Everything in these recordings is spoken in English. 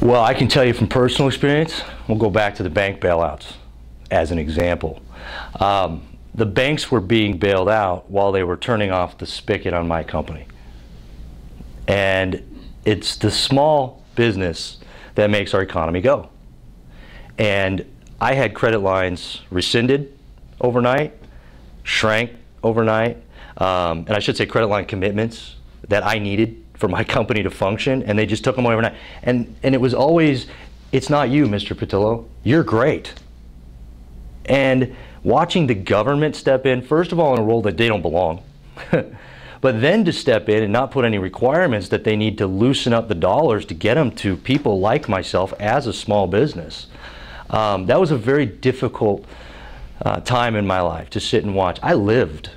Well, I can tell you from personal experience, we'll go back to the bank bailouts as an example. The banks were being bailed out while they were turning off the spigot on my company. And it's the small business that makes our economy go. And I had credit lines rescinded overnight, shrank overnight, and I should say credit line commitments that I needed for my company to function, and they just took them away overnight. And it was always, it's not you, Mr. Petillo, you're great. And watching the government step in, first of all, in a role that they don't belong, but then to step in and not put any requirements that they need to loosen up the dollars to get them to people like myself as a small business. That was a very difficult time in my life to sit and watch. I lived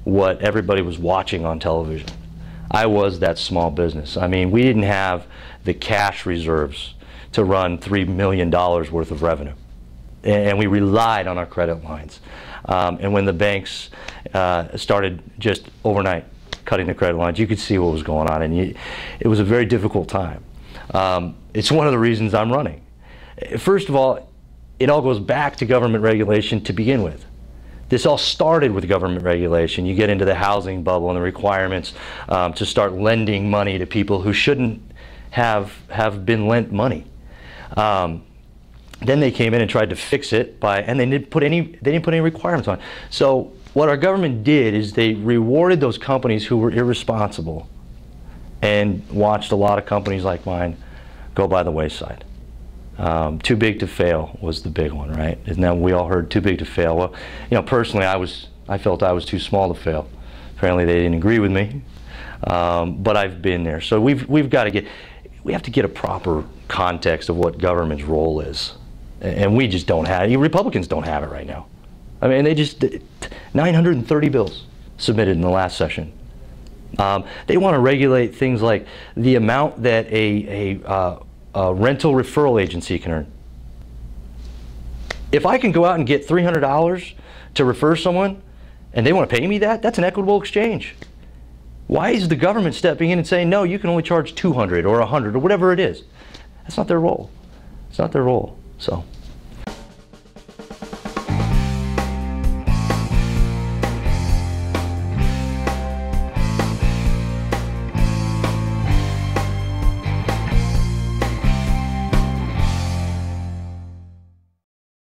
what everybody was watching on television. I was that small business. I mean, we didn't have the cash reserves to run $3 million worth of revenue. And we relied on our credit lines. And when the banks started just overnight cutting the credit lines, you could see what was going on. And it was a very difficult time. It's one of the reasons I'm running. First of all, it all goes back to government regulation to begin with. This all started with government regulation. You get into the housing bubble and the requirements to start lending money to people who shouldn't have been lent money. Then they came in and tried to fix it and they didn't put any requirements on it. So what our government did is they rewarded those companies who were irresponsible and watched a lot of companies like mine go by the wayside. Too big to fail was the big one, right? And then we all heard too big to fail. Well, you know, personally, I felt I was too small to fail. Apparently, they didn't agree with me, but I've been there. So we have to get a proper context of what government's role is, and we just don't have it. Republicans don't have it right now. I mean, they just 930 bills submitted in the last session. They want to regulate things like the amount that a rental referral agency can earn. If I can go out and get $300 to refer someone and they want to pay me that, that's an equitable exchange. Why is the government stepping in and saying, no, you can only charge $200 or $100 or whatever it is? That's not their role. It's not their role. So.